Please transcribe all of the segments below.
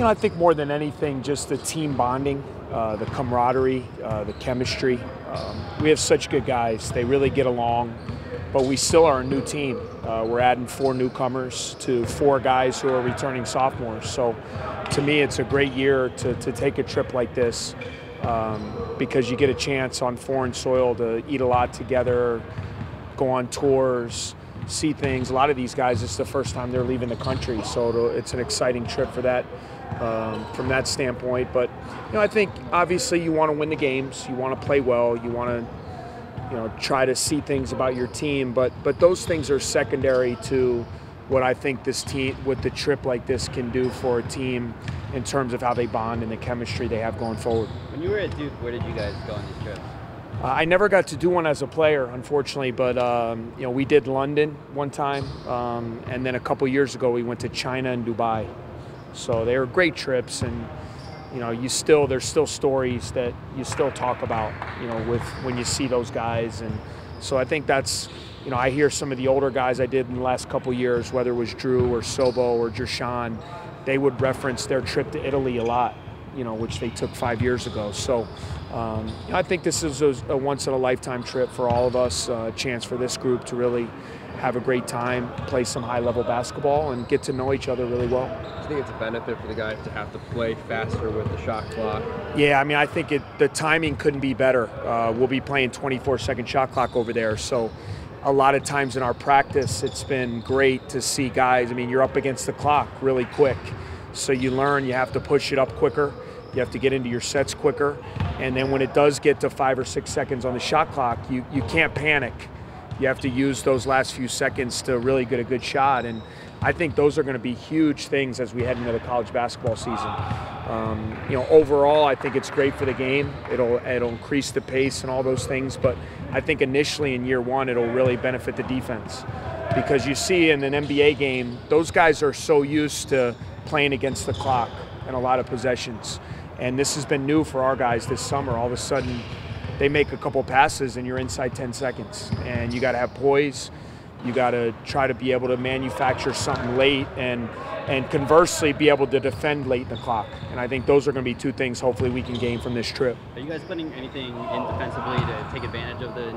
I think more than anything, just the team bonding, the camaraderie, the chemistry. We have such good guys. They really get along, but we still are a new team. We're adding 4 newcomers to 4 guys who are returning sophomores. So to me, it's a great year to take a trip like this because you get a chance on foreign soil to eat a lot together, go on tours, see things. A lot of these guys, it's the first time they're leaving the country, so it's an exciting trip for that, from that standpoint. But I think obviously you want to win the games, you want to play well, you want to try to see things about your team, but those things are secondary to what I think this team, what the trip like this can do for a team in terms of how they bond and the chemistry they have going forward. When you were at Duke, where did you guys go on these trips? I never got to do one as a player, unfortunately, but we did London one time, and then a couple years ago we went to China and Dubai. So they were great trips, and there's still stories that you still talk about, with when you see those guys. And so I think that's, I hear some of the older guys I did in the last couple years, whether it was Drew or Sobo or Jershawn, they would reference their trip to Italy a lot, which they took 5 years ago. So I think this is a once-in-a-lifetime trip for all of us, a chance for this group to really have a great time, play some high-level basketball, and get to know each other really well. Do you think it's a benefit for the guys to have to play faster with the shot clock? Yeah, I think the timing couldn't be better. We'll be playing 24-second shot clock over there, so a lot of times in our practice, it's been great to see guys. You're up against the clock really quick, so you learn you have to push it up quicker. You have to get into your sets quicker, and then when it does get to 5 or 6 seconds on the shot clock, you can't panic. You have to use those last few seconds to really get a good shot, and I think those are going to be huge things as we head into the college basketball season. Overall, I think it's great for the game. It'll increase the pace and all those things, but I think initially in year one, it'll really benefit the defense, because you see in an NBA game, those guys are so used to playing against the clock and a lot of possessions. And this has been new for our guys this summer. All of a sudden, they make a couple passes and you're inside 10 seconds. And you got to have poise. You got to try to be able to manufacture something late and conversely be able to defend late in the clock. And I think those are going to be 2 things hopefully we can gain from this trip. Are you guys putting anything in defensively to take advantage of the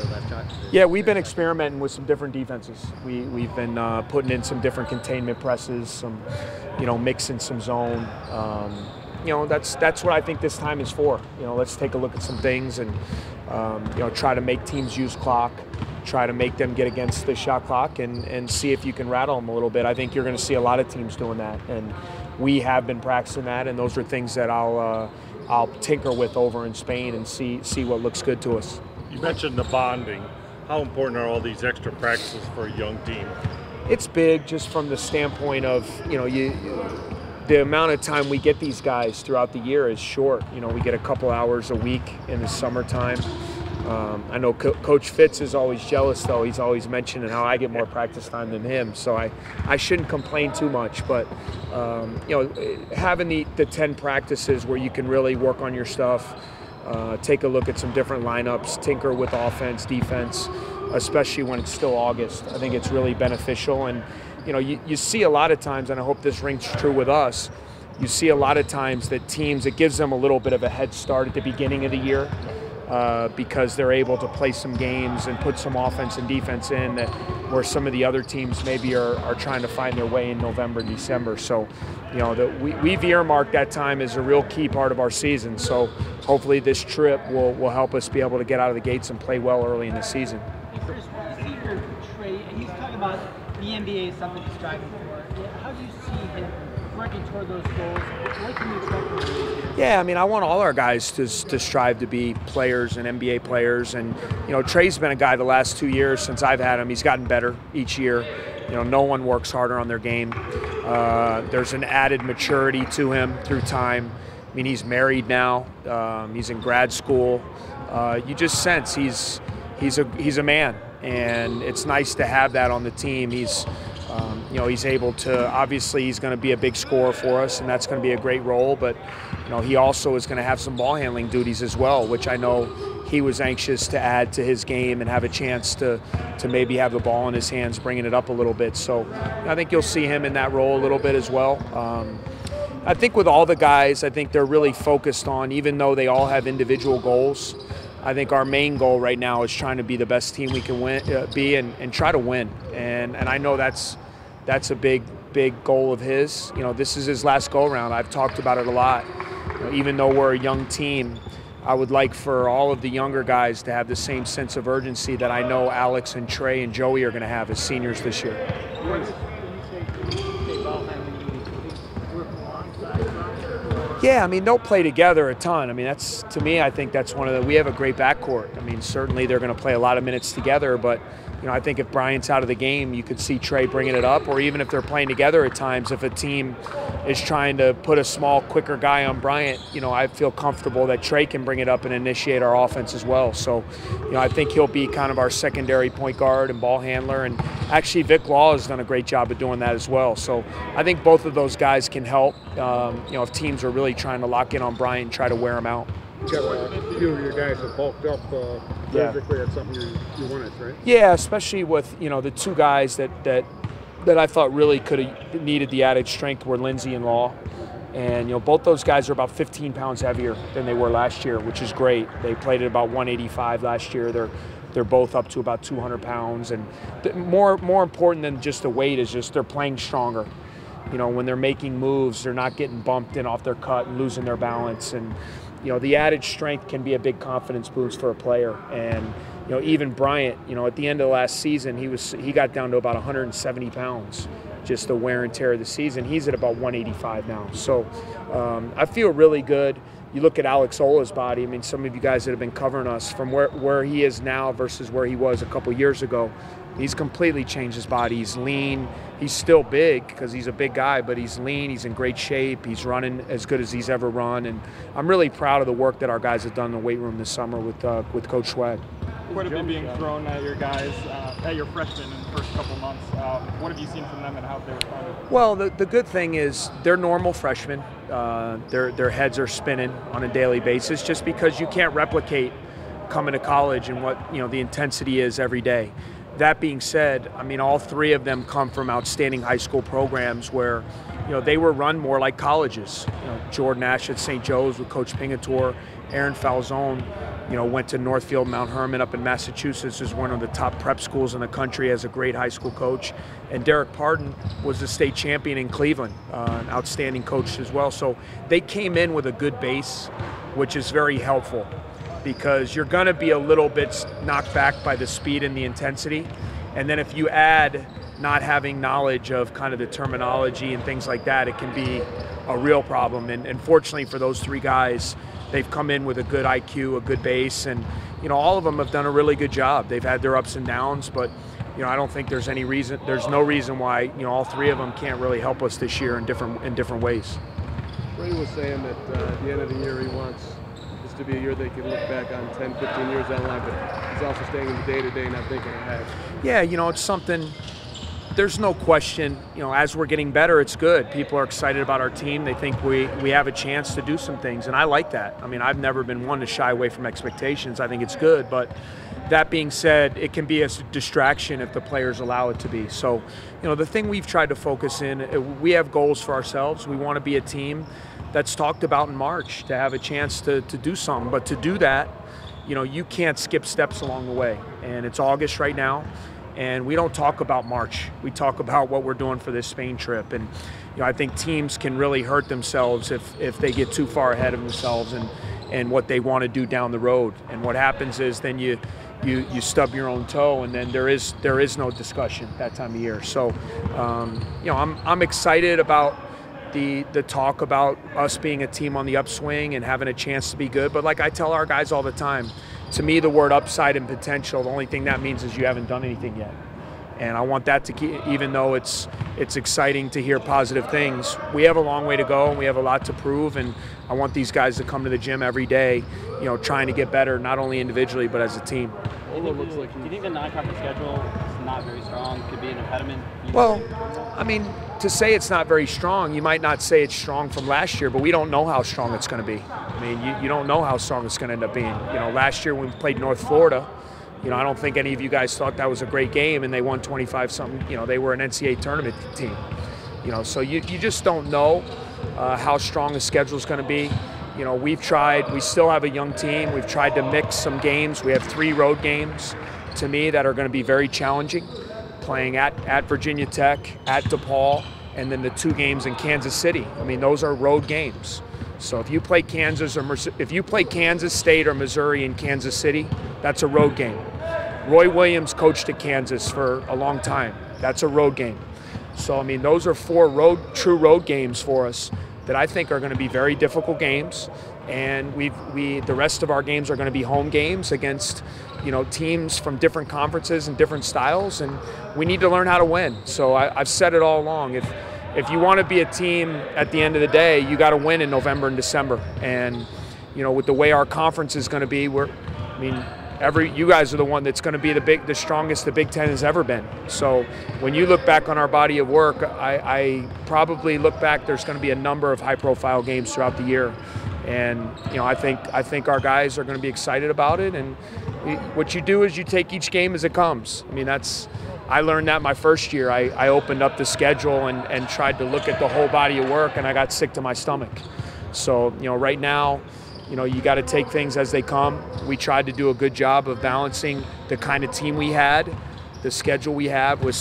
left shots? Yeah, we've been experimenting with some different defenses. We've been putting in some different containment presses, some, mixing some zone. That's what I think this time is for. Let's take a look at some things and try to make teams use clock, try to make them get against the shot clock, and see if you can rattle them a little bit. I think you're going to see a lot of teams doing that, and we have been practicing that, and those are things that I'll tinker with over in Spain and see what looks good to us. You mentioned the bonding. How important are all these extra practices for a young team? It's big, just from the standpoint of the amount of time we get these guys throughout the year is short. We get a couple hours a week in the summertime. I know Coach Fitz is always jealous, though. He's always mentioning how I get more practice time than him, so I shouldn't complain too much. But having the 10 practices where you can really work on your stuff, take a look at some different lineups, tinker with offense, defense, especially when it's still August. I think it's really beneficial. And you see a lot of times, and I hope this rings true with us, you see a lot of times that teams, it gives them a little bit of a head start at the beginning of the year because they're able to play some games and put some offense and defense in that where some of the other teams maybe are trying to find their way in November, December. So, we've earmarked that time as a real key part of our season. So hopefully this trip will help us be able to get out of the gates and play well early in the season. Chris, you see your Trey, and he's talking about the NBA is something he's striving for. How do you see him working toward those goals? What can you expect from him? Yeah, I want all our guys to strive to be players and NBA players. And, Trey's been a guy the last 2 years since I've had him. He's gotten better each year. No one works harder on their game. There's an added maturity to him through time. He's married now. He's in grad school. You just sense he's a man, and it's nice to have that on the team. He's able to, obviously he's going to be a big scorer for us, and that's going to be a great role, but he also is going to have some ball handling duties as well, which I know he was anxious to add to his game and have a chance to maybe have the ball in his hands, bringing it up a little bit. So I think you'll see him in that role a little bit as well. I think with all the guys, I think they're really focused on, even though they all have individual goals, I think our main goal right now is trying to be the best team we can be and try to win. And I know that's a big goal of his. This is his last go-around. I've talked about it a lot. Even though we're a young team, I would like for all of the younger guys to have the same sense of urgency that I know Alex and Trey and Joey are going to have as seniors this year. Yeah, I mean, they'll play together a ton. I mean, to me, I think that's we have a great backcourt. I mean, certainly they're going to play a lot of minutes together, but I think if Bryant's out of the game, you could see Trey bringing it up, or even if they're playing together at times, if a team is trying to put a small, quicker guy on Bryant, I feel comfortable that Trey can bring it up and initiate our offense as well. So, I think he'll be kind of our secondary point guard and ball handler, and actually Vic Law has done a great job of doing that as well. So I think both of those guys can help, if teams are really trying to lock in on Bryant and try to wear him out. You got a few of your guys that bulked up physically. That's something you wanted, right? Yeah, especially with the two guys that I thought really could have needed the added strength were Lindsey and Law, and both those guys are about 15 pounds heavier than they were last year, which is great. They played at about 185 last year. They're both up to about 200 pounds, and more important than just the weight is just they're playing stronger. When they're making moves, they're not getting bumped in off their cut and losing their balance, and the added strength can be a big confidence boost for a player. And even Bryant, at the end of the last season, he got down to about 170 pounds, just the wear and tear of the season. He's at about 185 now. So I feel really good. You look at Alex Ola's body. I mean, some of you guys that have been covering us, from where he is now versus where he was a couple years ago, he's completely changed his body. He's lean. He's still big because he's a big guy, but he's lean. He's in great shape. He's running as good as he's ever run. And I'm really proud of the work that our guys have done in the weight room this summer with Coach Swag. Quite a bit being thrown at your guys, at your freshmen in the first couple months. What have you seen from them and how have they responded? Well, the good thing is they're normal freshmen. Their heads are spinning on a daily basis just because you can't replicate coming to college and what the intensity is every day. That being said, I mean, all three of them come from outstanding high school programs where, they were run more like colleges. Jordan Ash at St. Joe's with Coach Pingatore. Aaron Falzone, went to Northfield Mount Herman up in Massachusetts, is one of the top prep schools in the country as a great high school coach. And Derek Pardon was the state champion in Cleveland, an outstanding coach as well. So they came in with a good base, which is very helpful, because you're going to be a little bit knocked back by the speed and the intensity. And then if you add not having knowledge of kind of the terminology and things like that, it can be a real problem. And fortunately for those three guys, they've come in with a good IQ, a good base, and all of them have done a really good job. They've had their ups and downs, but I don't think there's no reason why all three of them can't really help us this year in different ways. Ray was saying that at the end of the year he wants this to be a year they can look back on 10, 15 years down the line, but he's also staying in the day-to-day, not thinking ahead. Yeah, it's something, there's no question, as we're getting better, it's good. People are excited about our team. They think we have a chance to do some things, and I like that. I mean, I've never been one to shy away from expectations. I think it's good, but that being said, it can be a distraction if the players allow it to be. So, the thing we've tried to focus in, we have goals for ourselves. We want to be a team that's talked about in March, to have a chance to do something. But to do that, you can't skip steps along the way. And it's August right now, and we don't talk about March. We talk about what we're doing for this Spain trip. And I think teams can really hurt themselves if they get too far ahead of themselves and what they want to do down the road. And what happens is then you stub your own toe, and then there is no discussion that time of year. So I'm excited about the talk about us being a team on the upswing and having a chance to be good. But like I tell our guys all the time, to me the word upside and potential, the only thing that means is you haven't done anything yet. And I want that to keep, even though it's exciting to hear positive things, we have a long way to go and we have a lot to prove, and I want these guys to come to the gym every day, trying to get better, not only individually but as a team. Do you think the non-conference schedule is not very strong, could be an impediment? Well, I mean, to say it's not very strong, you might not say it's strong from last year, but we don't know how strong it's going to be. I mean, you don't know how strong it's going to end up being. Last year when we played North Florida, I don't think any of you guys thought that was a great game, and they won 25-something. They were an NCAA tournament team. So you just don't know. how strong the schedule is going to be. You know, we still have a young team. We've tried to mix some games. We have 3 road games, to me, that are going to be very challenging, playing at Virginia Tech, at DePaul, and then the 2 games in Kansas City. I mean, those are road games. So if you play Kansas State or Missouri in Kansas City, that's a road game. Roy Williams coached at Kansas for a long time. That's a road game. So I mean, those are 4 true road games for us that I think are going to be very difficult games. And the rest of our games are going to be home games against, you know, teams from different conferences and different styles, and we need to learn how to win. So I've said it all along. If you want to be a team at the end of the day, you got to win in November and December. And you know, with the way our conference is going to be, you guys are the one that's going to be the strongest the Big Ten has ever been. So when you look back on our body of work, I probably look back, there's going to be a number of high-profile games throughout the year. And you know, I think our guys are going to be excited about it. And what you do is you take each game as it comes. I mean, I learned that my first year. I opened up the schedule and tried to look at the whole body of work, and I got sick to my stomach. So you know, right now, you know, you got to take things as they come. We tried to do a good job of balancing the kind of team we had, the schedule we have, with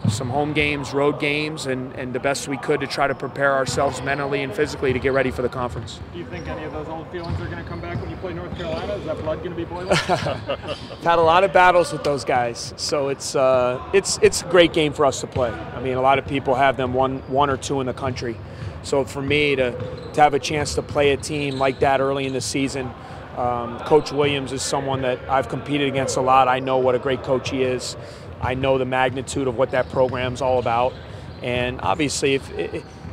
some home games, road games, and the best we could to try to prepare ourselves mentally and physically to get ready for the conference. Do you think any of those old feelings are going to come back when you play North Carolina? Is that blood going to be boiling? I've had a lot of battles with those guys, so it's a great game for us to play. I mean, a lot of people have them one or 2 in the country. So for me to have a chance to play a team like that early in the season, Coach Williams is someone that I've competed against a lot. I know what a great coach he is. I know the magnitude of what that program's all about. And obviously,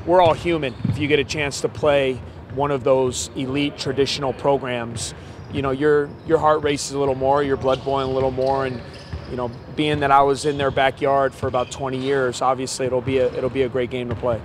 we're all human. If you get a chance to play one of those elite traditional programs, you know, your heart races a little more, your blood boiling a little more. And you know, being that I was in their backyard for about 20 years, obviously it'll be a great game to play.